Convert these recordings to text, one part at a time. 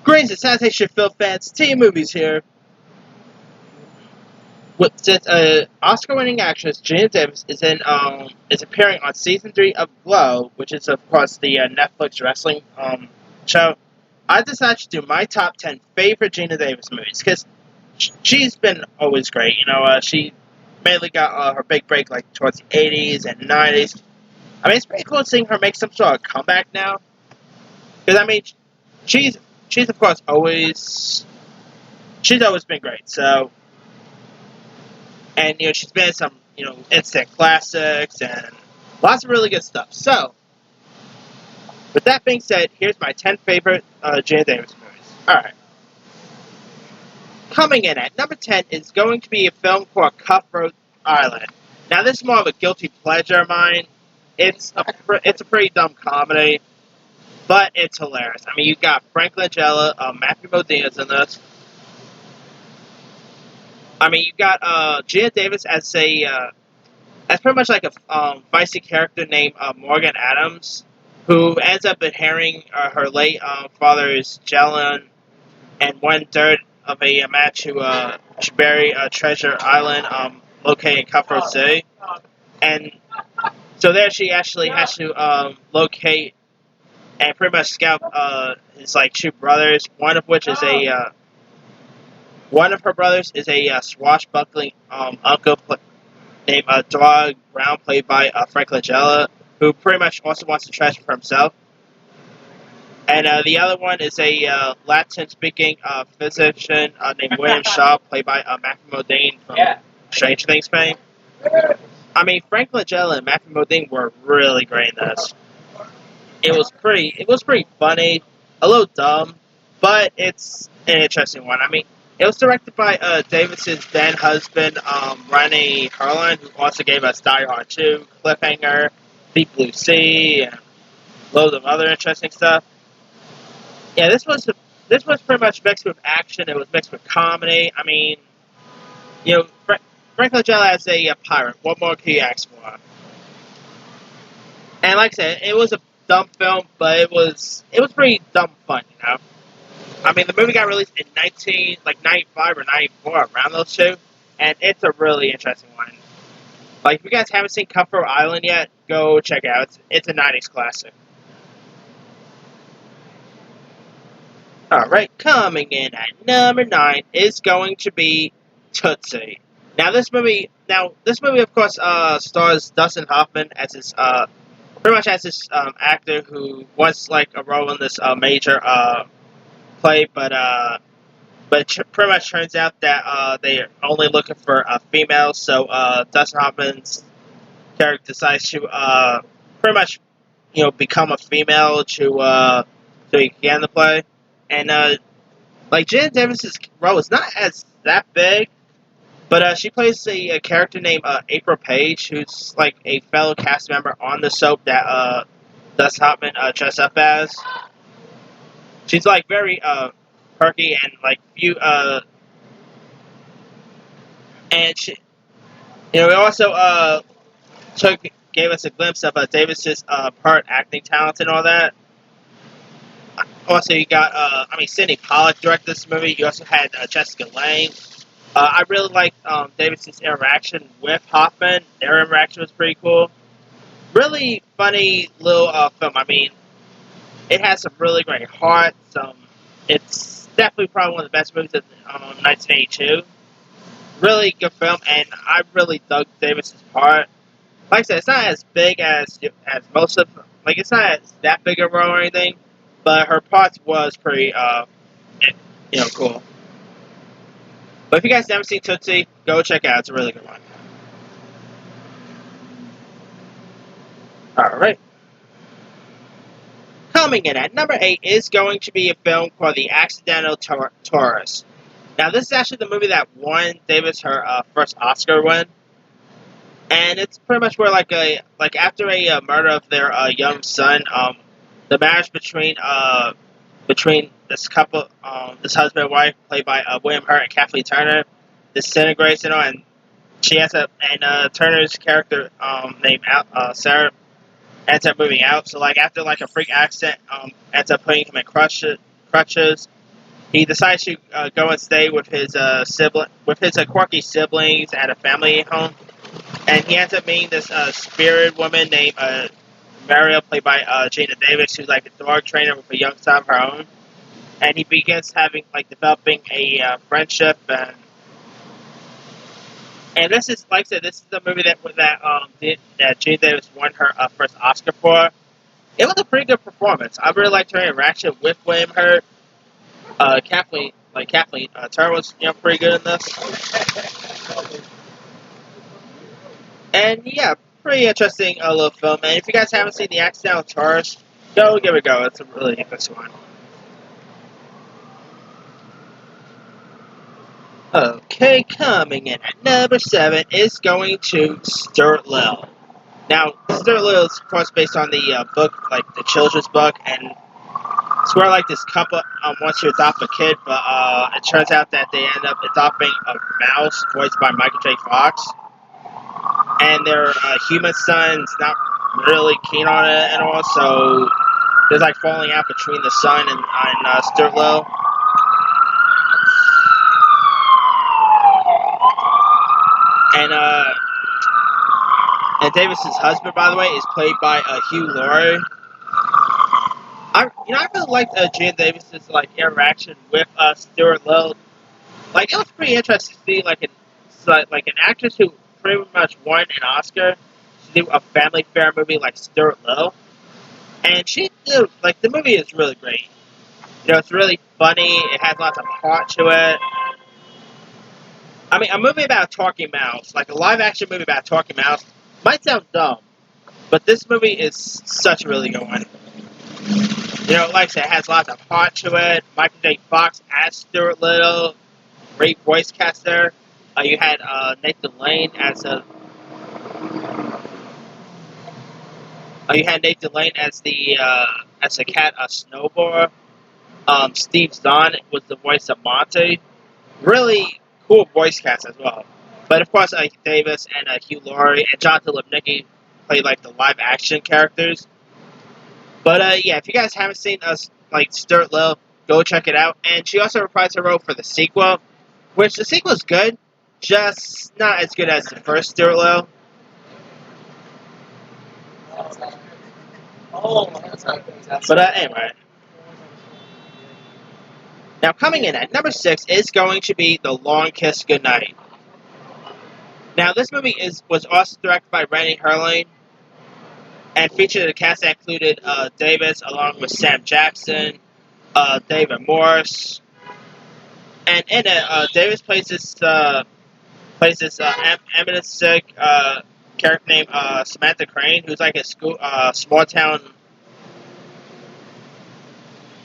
Greetings and sanitation film fans, Team Movies here. Since Oscar-winning actress Geena Davis is appearing on season 3 of Glow, which is of course the Netflix wrestling show, I decided to do my top 10 favorite Geena Davis movies because she's been always great. She mainly got her big break like towards the 80s and 90s. I mean, it's pretty cool seeing her make some sort of comeback now. Because I mean, she's she's of course always been great. So, and she's been in some instant classics and lots of really good stuff. So, with that being said, here's my 10 favorite Geena Davis movies. All right, coming in at number 10 is going to be a film called Cutthroat Island. Now, this is more of a guilty pleasure of mine. It's a pretty dumb comedy, but it's hilarious. I mean, you got Frank Langella, Matthew Modina's in this. I mean, you got Geena Davis as pretty much like a feisty character named Morgan Adams, who ends up inheriting her late father's Jellin and 1/3 of a match to bury Treasure Island, located in Cutthroat City. And so there she actually has to locate and pretty much scout his like two brothers, one of her brothers is a swashbuckling uncle named Dog Brown, played by Frank Langella, who pretty much also wants the treasure for himself. And the other one is a Latin-speaking physician named William Shaw, played by Matthew Modine from Stranger Things fame. I mean, Frank Langella and Matthew Modine were really great in this. It was pretty funny, a little dumb, but it's an interesting one. I mean, it was directed by Davis's then husband, Renee Harlan, who also gave us Die Hard 2, Cliffhanger, Deep Blue Sea, and loads of other interesting stuff. Yeah, this was pretty much mixed with action. It was mixed with comedy. I mean, Frank Langella as a pirate. What more could you ask for? And like I said, it was a dumb film, but it was pretty dumb fun. I mean, the movie got released in 95 or 94, around those two, and it's a really interesting one. Like, if you guys haven't seen Cutthroat Island yet, go check it out. It's a 90s classic. Alright, coming in at number 9 is going to be Tootsie. Now, this movie, of course, stars Dustin Hoffman as pretty much as this actor who wants, like, a role in this major play, but it pretty much turns out that they're only looking for females. So Dustin Hoffman's character decides to pretty much become a female so he can get in the play. And like Geena Davis's role is not as that big, but she plays a character named April Page, who's like a fellow cast member on the soap that Dustin Hoffman dressed up as. She's like very perky and like and she, it also gave us a glimpse of Davis's part acting talent and all that. Also, you got Sidney Pollack directed this movie. You also had Jessica Lange. I really liked Davis's interaction with Hoffman. Their interaction was pretty cool. Really funny little film. I mean, it has some really great heart. It's definitely probably one of the best movies of 1982. Really good film, and I really dug Davis's part. Like I said, it's not as big as most of like it's not that big a role or anything, but her part was pretty cool. But if you guys haven't seen Tootsie, go check it out. It's a really good one. All right. Coming in at number 8 is going to be a film called The Accidental Tourist. Now, this is actually the movie that won Davis her first Oscar win, and it's pretty much where after a murder of their young son, the marriage between this couple, this husband and wife, played by William Hurt and Kathleen Turner, disintegrates, and Turner's character named Sarah ends up moving out. So after a freak accident, ends up putting him in crutches. he decides to go and stay with his quirky siblings at a family home, and he ends up meeting this spirit woman named Mario, played by Geena Davis, who's like a dog trainer with a young son of her own, and he begins having developing a friendship, and this is, like I said, this is the movie that Geena Davis won her first Oscar for. It was a pretty good performance. I really liked her interaction with William Hurt. Kathleen Turner was pretty good in this, and yeah, pretty interesting little film. And if you guys haven't seen The Accidental Tourist, go give it a go. It's a really interesting one. Okay, coming in at number 7 is going to Stuart Little. Now, Stuart Little is, of course, based on the book, the children's book, and it's where, this couple wants to adopt a kid, but it turns out that they end up adopting a mouse voiced by Michael J. Fox, and their human son's not really keen on it at all, so there's, falling out between the son and Stuart Little. And Davis's husband, by the way, is played by Hugh Laurie. I really liked Geena Davis's interaction with Stuart Little. It was pretty interesting to see an actress who pretty much won an Oscar to do a family fair movie like Stuart Little, and she did, the movie is really great. It's really funny. It has lots of heart to it. I mean, a movie about a talking mouse, a live action movie about a talking mouse, might sound dumb, but this movie is such a really good one. Like I said, it has lots of heart to it. Michael J. Fox as Stuart Little, great voice cast there. You had Nathan Lane as the cat Snowball. Steve Zahn was the voice of Monty. Really cool voice cast as well. But of course, Davis and Hugh Laurie and Jonathan Lipnicki played the live action characters. But yeah, if you guys haven't seen Stuart Little, go check it out. And she also reprised her role for the sequel, which the sequel is good, just not as good as the first Stuart Little. But anyway. Now coming in at number 6 is going to be The Long Kiss Goodnight. Now this movie was also directed by Rennie Harlin and featured a cast that included Davis along with Sam Jackson, David Morse, and in it Davis plays this eminent sick character named Samantha Crane, who's a small town.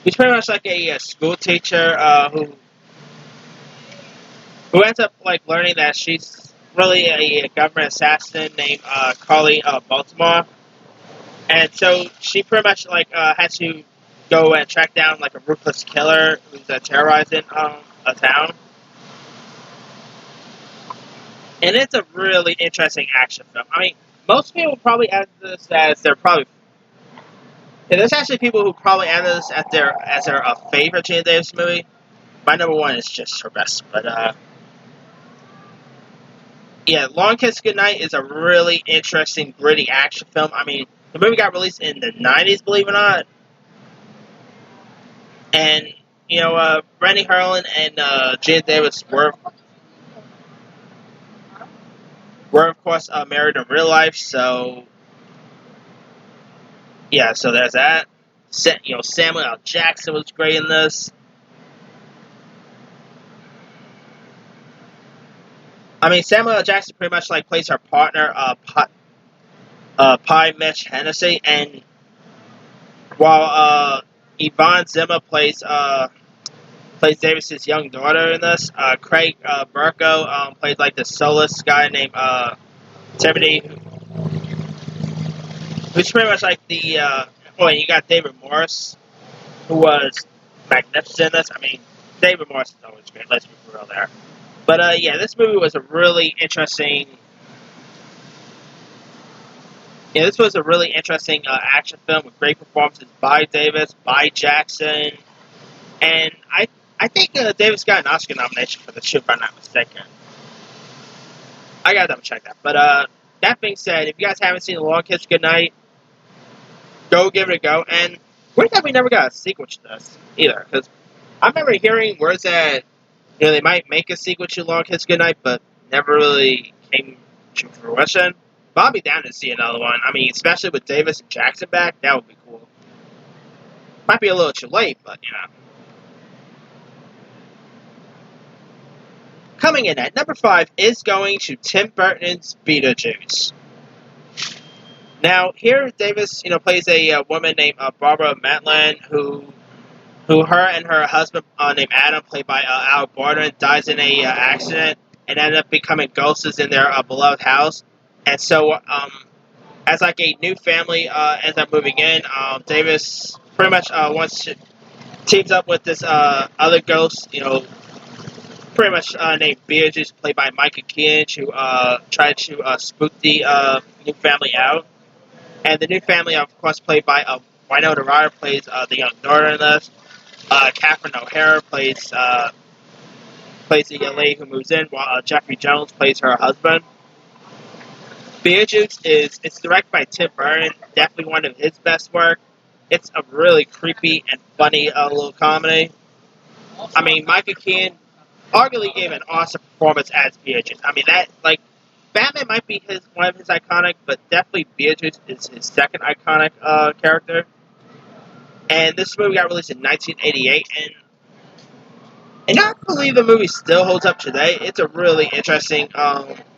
He's pretty much a school teacher who ends up learning that she's really a government assassin named Carly Baltimore, and so she pretty much has to go and track down a ruthless killer who's terrorizing a town. And it's a really interesting action film. I mean, most people probably add this as there's actually people who probably add this as their favorite Geena Davis movie. My number 1 is just her best. But yeah, Long Kiss Goodnight is a really interesting, gritty action film. I mean, the movie got released in the 90s, believe it or not. And, Rennie Harlin and Geena Davis were of course married in real life, so yeah, so there's that. Samuel L. Jackson was great in this. I mean, Samuel L. Jackson pretty much plays her partner, Pie Mitch Hennessy, and while Yvonne Zimmer plays Davis's young daughter in this, Craig Burko plays the soloist guy named Timothy, who's pretty much and you got David Morse, who was magnificent in this. I mean, David Morse is always great, let's be real there. But yeah, this movie was a really interesting. Yeah, this was a really interesting action film with great performances by Davis, by Jackson, and I think Davis got an Oscar nomination for the show, if I'm not mistaken. I gotta double check that. But that being said, if you guys haven't seen The Long Kiss Goodnight, go give it a go. And weird that we never got a sequel to this either, because I remember hearing words that they might make a sequel to Long Kiss Goodnight, but never really came to fruition. But I'll be down to see another one. I mean, especially with Davis and Jackson back, that would be cool. Might be a little too late, but Coming in at number 5 is going to Tim Burton's Beetlejuice. Now, here Davis, plays a woman named Barbara Maitland, who her and her husband named Adam, played by Al Borden, dies in a accident and ended up becoming ghosts in their beloved house. And so, as like a new family ends up moving in, Davis pretty much teams up with this other ghost, pretty much named Beetlejuice, played by Micah Keane, to try to spook the new family out. And the new family, of course, played by Winona Ryder, plays the young daughter in this. Catherine O'Hara plays the lady who moves in, while Jeffrey Jones plays her husband. Beetlejuice it's directed by Tim Burton, definitely one of his best work. It's a really creepy and funny little comedy. I mean, Micah Keane arguably gave an awesome performance as Beetlejuice. I mean, Batman might be one of his iconic, but definitely Beetlejuice is his second iconic character. And this movie got released in 1988, and I believe the movie still holds up today. It's a really interesting,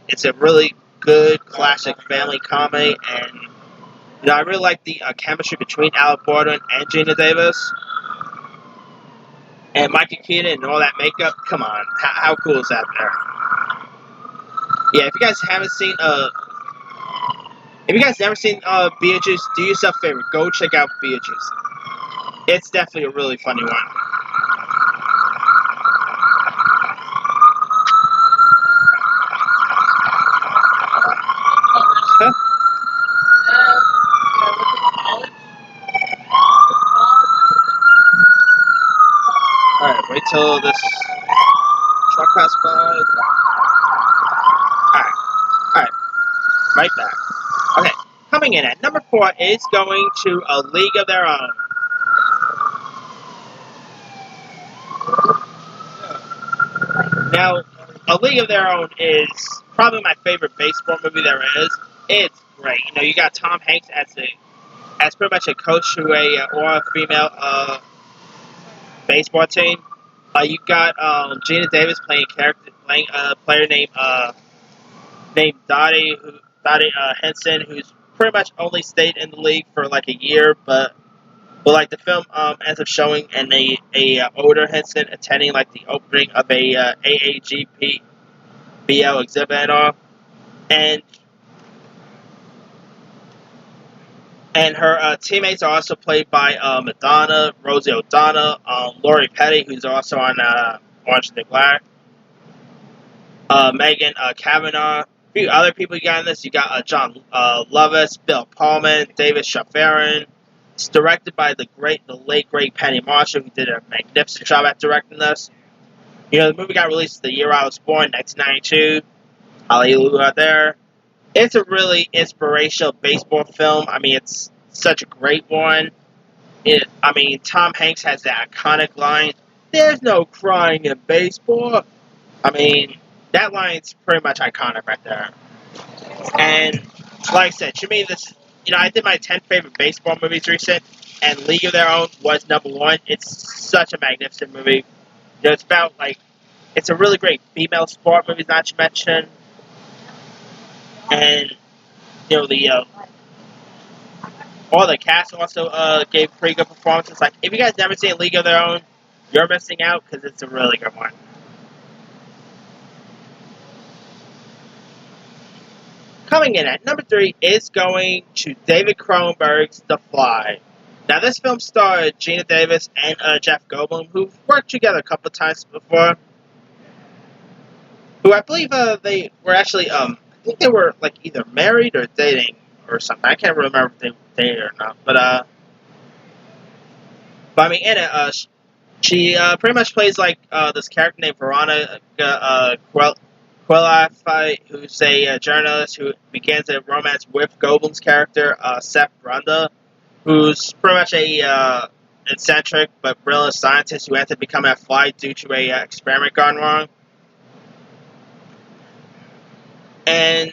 it's a really good classic family comedy, and I really like the chemistry between Alec Baldwin and Geena Davis. And Michael Keaton and all that makeup, come on, how cool is that there? Yeah, if you guys haven't seen, if you guys never seen Beetlejuice, do yourself a favor, go check out Beetlejuice. It's definitely a really funny one. Huh? Alright, wait till this truck passes by. Alright, right back. Okay, coming in at number 4 is going to A League of Their Own. Now, A League of Their Own is probably my favorite baseball movie there is. It's great. You got Tom Hanks as pretty much a coach to or a female baseball team. You got Geena Davis playing a player named Dottie Henson, who's pretty much only stayed in the league for like a year, but like the film ends up showing a older Henson attending like the opening of a AAGPBL exhibit and all, and her teammates are also played by Madonna, Rosie O'Donnell, Lori Petty, who's also on Orange is the New Black, Megan Kavanaugh. A few other people you got in this. You got John Lovis, Bill Pullman, David Shafarin. It's directed by the late great Penny Marshall, who did a magnificent job at directing this. The movie got released the year I was born, 1992. Hallelujah there. It's a really inspirational baseball film. I mean, it's such a great one. Tom Hanks has that iconic line, "There's no crying in baseball." I mean, that line's pretty much iconic right there. And like I said, to me, I did my 10 favorite baseball movies recent, and League of Their Own was number 1. It's such a magnificent movie. It's about it's a really great female sport movie, not to mention. And all the cast also gave pretty good performances. Like, if you guys never seen League of Their Own, you're missing out because it's a really good one. Coming in at number 3 is going to David Cronenberg's The Fly. Now, this film starred Geena Davis and Jeff Goldblum, who've worked together a couple of times before. Who I believe they were actually, I think they were either married or dating or something. I can't remember if they were dating or not. But I mean, in it, She pretty much plays like this character named Veronica Quilify, who's a journalist who begins a romance with Goblin's character, Seth Brunda, who's pretty much a eccentric but brilliant scientist who ends up becoming a fly due to a experiment gone wrong. And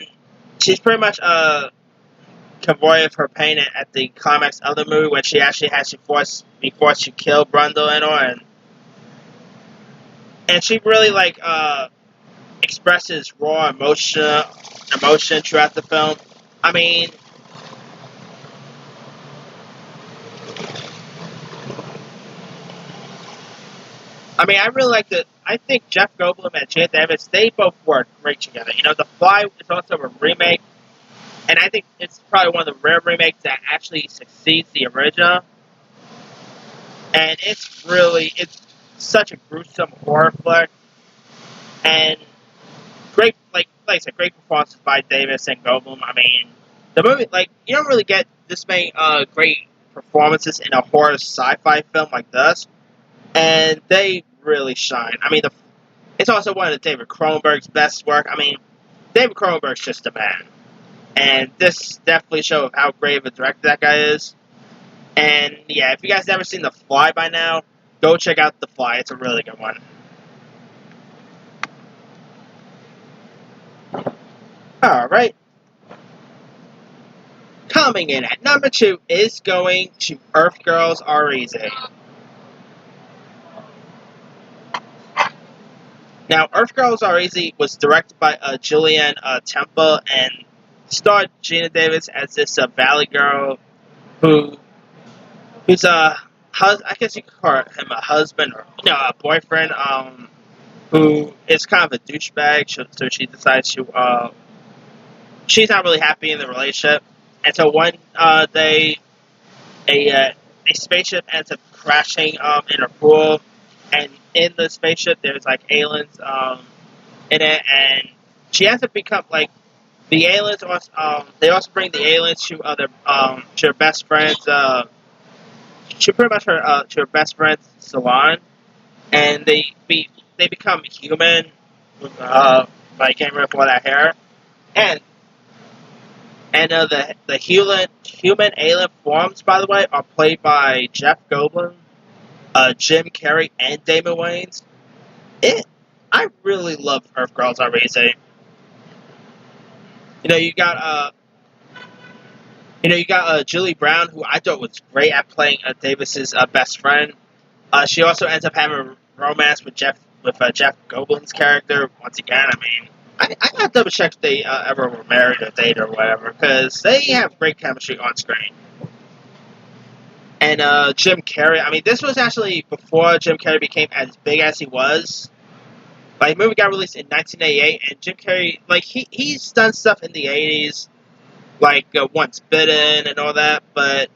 she's pretty much convoy of her pain at the climax of the movie when she actually has to be forced to kill Brundle and all, and she really like expresses raw emotion throughout the film. I mean, I really like the. I think Jeff Goldblum and Geena Davis, they both work great together. You know, The Fly is also a remake, and I think it's probably one of the rare remakes that actually succeeds the original. And it's such a gruesome horror flick, and great, like I said, great performances by Davis and Goldblum. I mean, the movie, like, you don't really get this many great performances in a horror sci-fi film like this, and they really shine. I mean, it's also one of David Cronenberg's best work. I mean, David Cronenberg's just a man, and this definitely shows how great of a director that guy is. And yeah, if you guys never seen The Fly by now, go check out The Fly. It's a really good one. All right. Coming in at number 2 is going to Earth Girls Are Easy. Now, Earth Girls Are Easy was directed by Julianne Temple and starred Geena Davis as this valley girl who's I guess you could call him a husband or a boyfriend, who is kind of a douchebag. So she decides to she's not really happy in the relationship, and so one day a spaceship ends up crashing in a pool, and in the spaceship there's like aliens in it, and she ends up become like the aliens. Also, they also bring the aliens to other to her best friends. She pretty much to her best friend's salon, and they become human by getting rid of all that hair, and the human alien forms, by the way, are played by Jeff Goldblum, Jim Carrey, and Damon Wayans. I really love Earth Girls Are Easy. You know, you got Julie Brown, who I thought was great at playing Davis's best friend. She also ends up having a romance with Jeff Goldblum's character. Once again, I mean, I gotta double check if they ever were married or dated or whatever, because they have great chemistry on screen. And Jim Carrey, I mean, this was actually before Jim Carrey became as big as he was. Like, the movie got released in 1988, and Jim Carrey, like, he's done stuff in the 80s, like Once Bitten and all that, but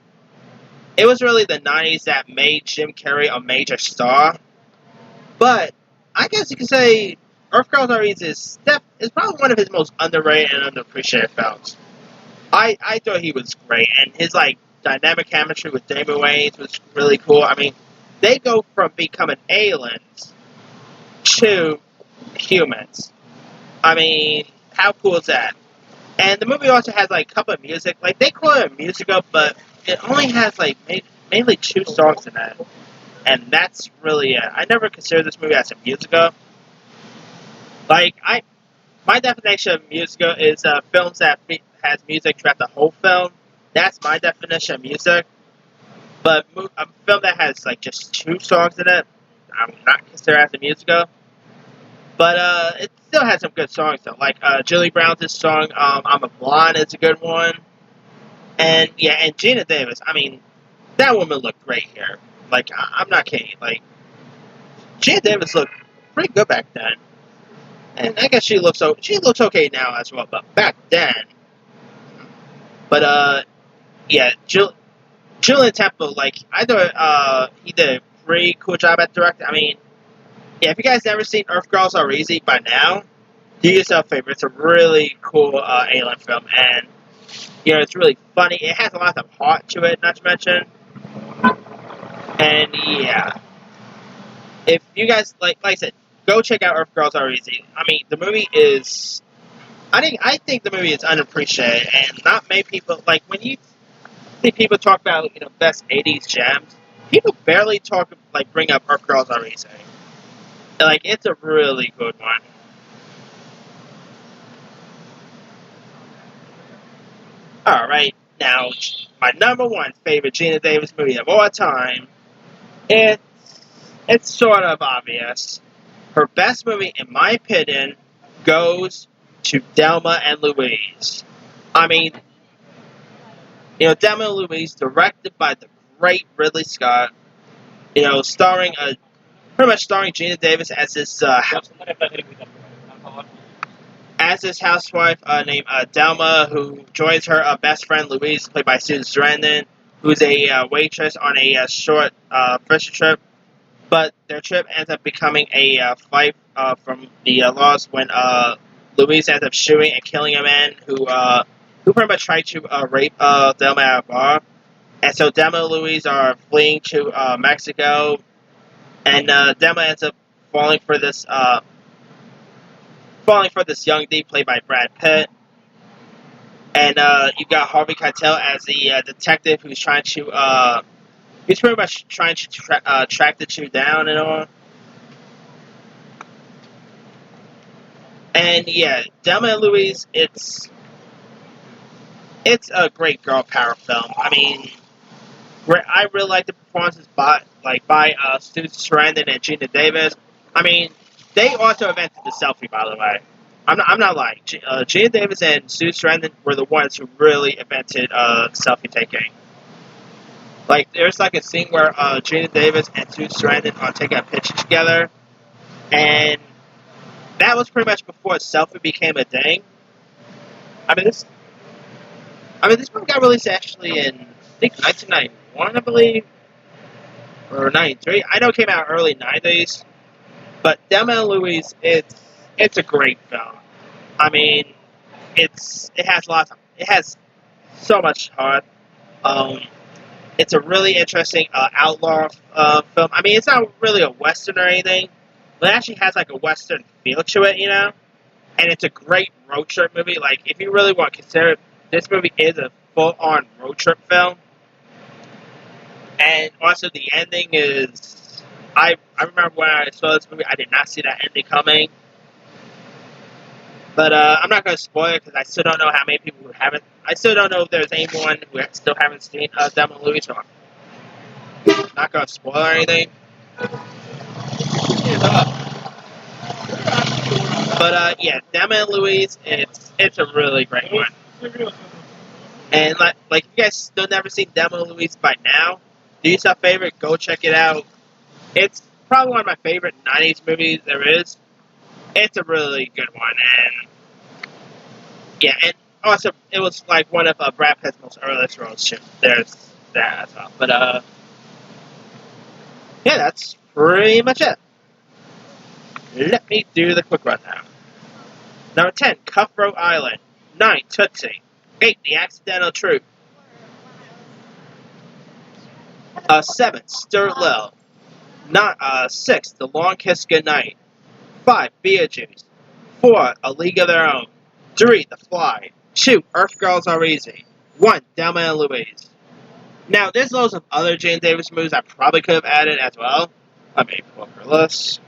it was really the 90s that made Jim Carrey a major star. But I guess you could say Earth Girls Are Easy is probably one of his most underrated and underappreciated films. I thought he was great, and his like dynamic chemistry with Damon Wayans was really cool. I mean, they go from becoming aliens to humans. I mean, how cool is that? And the movie also has like a couple of music. Like, they call it a musical, but it only has like mainly 2 songs in it, and that's really it. I never considered this movie as a musical. Like, my definition of musical is films that has music throughout the whole film. That's my definition of music. But a film that has like just 2 songs in it, I'm not considered as a musical. But it still has some good songs though. Like Julie Brown's song "I'm a Blonde" is a good one. And yeah, and Geena Davis. I mean, that woman looked great here. Like, I'm not kidding. Like, Geena Davis looked pretty good back then, and I guess she looks okay now as well. But back then, yeah, Julian Temple. Like, I thought he did a pretty cool job at directing. I mean, yeah, if you guys never seen Earth Girls Are Easy by now, do yourself a favor. It's a really cool alien film, and you know, it's really funny. It has a lot of heart to it, not to mention. And yeah. if you guys like I said, go check out Earth Girls Are Easy. I mean, the movie is. I think the movie is unappreciated, and not many people like when you see people talk about best '80s gems. People barely bring up Earth Girls Are Easy. Like it's a really good one. All right, now my number one favorite Geena Davis movie of all time. It's sort of obvious. Her best movie, in my opinion, goes to Thelma and Louise. I mean, Thelma and Louise, directed by the great Ridley Scott. Starring pretty much starring Geena Davis as this housewife named Thelma, who joins her best friend Louise, played by Susan Sarandon, who's a waitress on a short fishing trip. But their trip ends up becoming a fight from the laws when Louise ends up shooting and killing a man who pretty much tried to rape Thelma at a bar. And so Thelma and Louise are fleeing to Mexico, and Thelma ends up falling for this young D played by Brad Pitt. And you got Harvey Keitel as the detective who's trying to he's pretty much trying to track the two down and all. And yeah, Thelma and Louise, it's a great girl power film. I mean, I really like the performances by Susan Sarandon and Geena Davis. I mean, they also invented the selfie, by the way. I'm not lying. Geena Davis and Susan Sarandon were the ones who really invented selfie taking. Like, there's like a scene where Geena Davis and Susan Sarandon are taking a picture together, and that was pretty much before selfie became a thing. I mean, this movie got released actually in, I think, 1991, I believe, or 93. I know it came out early 90s, but Thelma and Louise, it's a great film. I mean, it has so much heart. It's a really interesting outlaw film. I mean, it's not really a western or anything, but it actually has like a western feel to it, And it's a great road trip movie. Like, if you really want to consider it, this movie is a full-on road trip film. And also, the ending is... I remember when I saw this movie, I did not see that ending coming. But I'm not going to spoil it, because I still don't know how many people who haven't... I still don't know if there's anyone who still haven't seen Thelma and Louise, so I'm not going to spoil or anything. But yeah, Thelma and Louise, it's a really great one. And like if you guys still never seen Thelma and Louise by now, do yourself a favor, go check it out. It's probably one of my favorite 90s movies there is. It's a really good one, and yeah, and also it was like one of Brad Pitt's most earliest roles too. There's that as well. But yeah, that's pretty much it. Let me do the quick rundown. Number 10, Cutthroat Island. 9, Tootsie. 8, The Accidental Truth. 7, Stuart Little. 6, The Long Kiss Goodnight. 5, Beetlejuice. 4, A League of Their Own. 3, The Fly. 2, Earth Girls Are Easy. 1, Thelma and Louise. Now, there's loads of other Geena Davis movies I probably could have added as well. Let me pull up her list.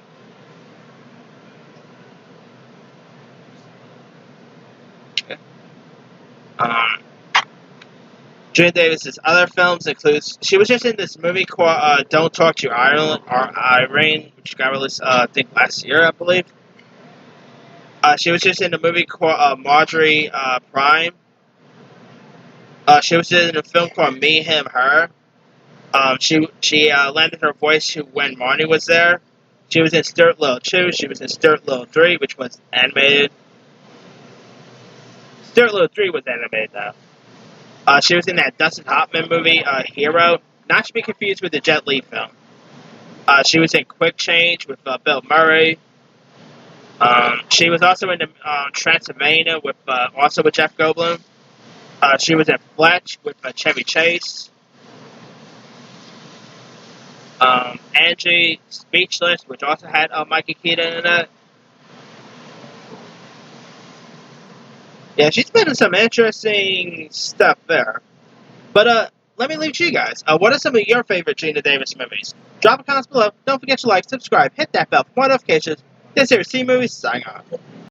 Okay. Geena Davis's other films includes... She was just in this movie called Don't Talk to Ireland, or Irene, which got released, I think, last year, I believe. She was just in a movie called Marjorie Prime. She was in a film called Me, Him, Her. She lended her voice to when Marnie was there. She was in Stuart Little 2. She was in Stuart Little 3, which was animated. Stuart Little 3 was animated, though. She was in that Dustin Hoffman movie, Hero, not to be confused with the Jet Li film. She was in Quick Change with Bill Murray. She was also in Transylvania with Jeff Goldblum. She was in Fletch with Chevy Chase. Angie Speechless, which also had Mikey Keaton in it. Yeah, she's been in some interesting stuff there. But let me leave you guys. What are some of your favorite Geena Davis movies? Drop a comment below. Don't forget to like, subscribe, hit that bell for more notifications. This here is C Movies, signing off.